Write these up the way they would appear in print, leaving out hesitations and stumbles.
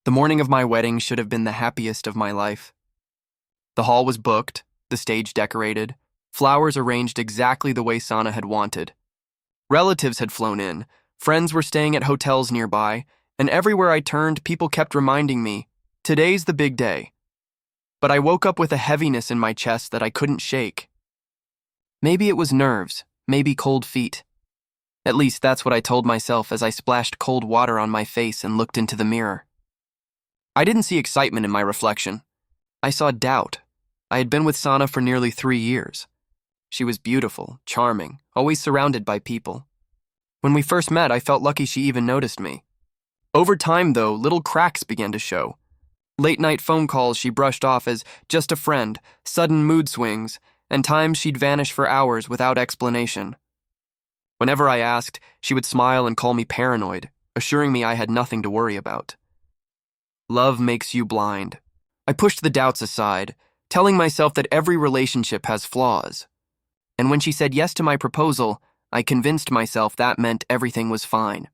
The morning of my wedding should have been the happiest of my life. The hall was booked, the stage decorated, flowers arranged exactly the way Sana had wanted. Relatives had flown in, friends were staying at hotels nearby, and everywhere I turned, people kept reminding me, today's the big day. But I woke up with a heaviness in my chest that I couldn't shake. Maybe it was nerves, maybe cold feet. At least that's what I told myself as I splashed cold water on my face and looked into the mirror. I didn't see excitement in my reflection. I saw doubt. I had been with Sana for nearly 3 years. She was beautiful, charming, always surrounded by people. When we first met, I felt lucky she even noticed me. Over time, though, little cracks began to show. Late-night phone calls she brushed off as just a friend, sudden mood swings, and times she'd vanish for hours without explanation. Whenever I asked, she would smile and call me paranoid, assuring me I had nothing to worry about. Love makes you blind. I pushed the doubts aside, telling myself that every relationship has flaws. And when she said yes to my proposal, I convinced myself that meant everything was fine.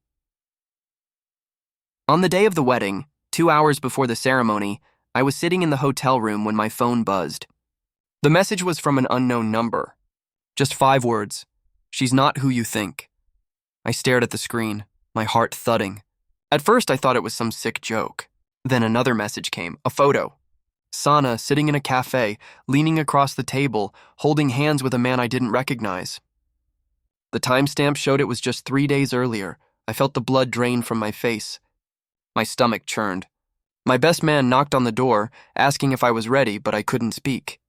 On the day of the wedding, 2 hours before the ceremony, I was sitting in the hotel room when my phone buzzed. The message was from an unknown number. Just 5 words. She's not who you think. I stared at the screen, my heart thudding. At first I thought it was some sick joke. Then another message came, a photo. Sana sitting in a cafe, leaning across the table, holding hands with a man I didn't recognize. The timestamp showed it was just 3 days earlier. I felt the blood drain from my face. My stomach churned. My best man knocked on the door, asking if I was ready, but I couldn't speak.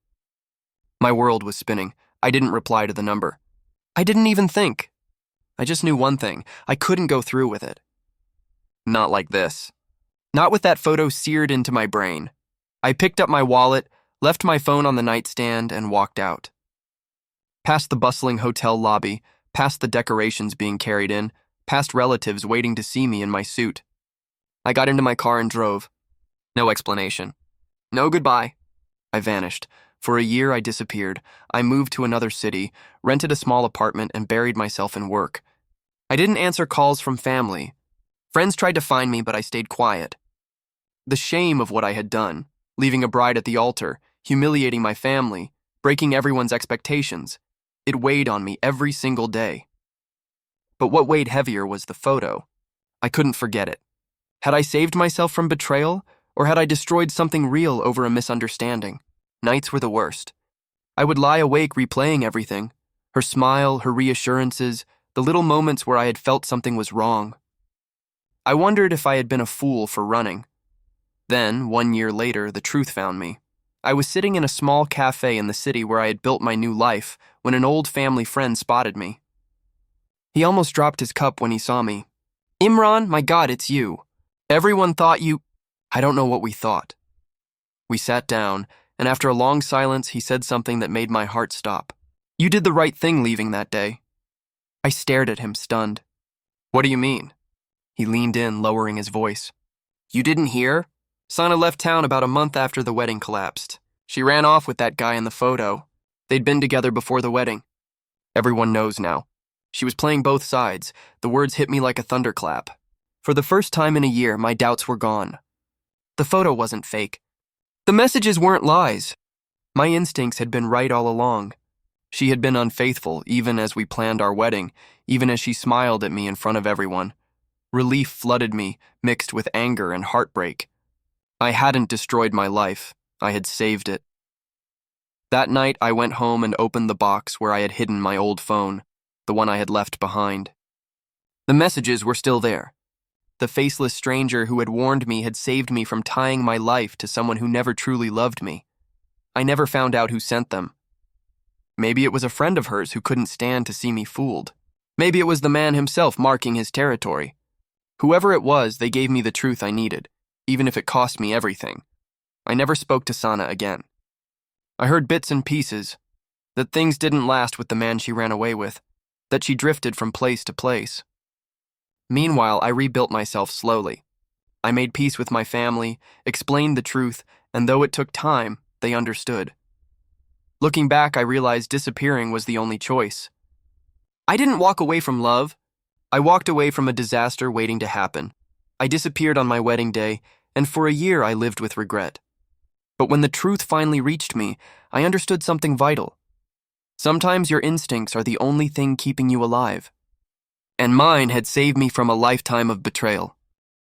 My world was spinning. I didn't reply to the number. I didn't even think. I just knew one thing. I couldn't go through with it. Not like this. Not with that photo seared into my brain. I picked up my wallet, left my phone on the nightstand, and walked out. Past the bustling hotel lobby, past the decorations being carried in, past relatives waiting to see me in my suit. I got into my car and drove. No explanation. No goodbye. I vanished. For a year, I disappeared. I moved to another city, rented a small apartment, and buried myself in work. I didn't answer calls from family. Friends tried to find me, but I stayed quiet. The shame of what I had done, leaving a bride at the altar, humiliating my family, breaking everyone's expectations, it weighed on me every single day. But what weighed heavier was the photo. I couldn't forget it. Had I saved myself from betrayal, or had I destroyed something real over a misunderstanding? Nights were the worst. I would lie awake replaying everything, her smile, her reassurances, the little moments where I had felt something was wrong. I wondered if I had been a fool for running. Then, 1 year later, the truth found me. I was sitting in a small cafe in the city where I had built my new life when an old family friend spotted me. He almost dropped his cup when he saw me. "Imran, my God, it's you. Everyone thought you—" I don't know what we thought. We sat down, and after a long silence, he said something that made my heart stop. "You did the right thing leaving that day." I stared at him, stunned. "What do you mean?" He leaned in, lowering his voice. "You didn't hear? Sana left town about a month after the wedding collapsed. She ran off with that guy in the photo. They'd been together before the wedding. Everyone knows now. She was playing both sides. The words hit me like a thunderclap. For the first time in a year, my doubts were gone. The photo wasn't fake. The messages weren't lies. My instincts had been right all along. She had been unfaithful, even as we planned our wedding, even as she smiled at me in front of everyone. Relief flooded me, mixed with anger and heartbreak. I hadn't destroyed my life. I had saved it. That night, I went home and opened the box where I had hidden my old phone, the one I had left behind. The messages were still there. The faceless stranger who had warned me had saved me from tying my life to someone who never truly loved me. I never found out who sent them. Maybe it was a friend of hers who couldn't stand to see me fooled. Maybe it was the man himself marking his territory. Whoever it was, they gave me the truth I needed, even if it cost me everything. I never spoke to Sana again. I heard bits and pieces, that things didn't last with the man she ran away with, that she drifted from place to place. Meanwhile, I rebuilt myself slowly. I made peace with my family, explained the truth, and though it took time, they understood. Looking back, I realized disappearing was the only choice. I didn't walk away from love. I walked away from a disaster waiting to happen. I disappeared on my wedding day, and for a year I lived with regret. But when the truth finally reached me, I understood something vital. Sometimes your instincts are the only thing keeping you alive. And mine had saved me from a lifetime of betrayal.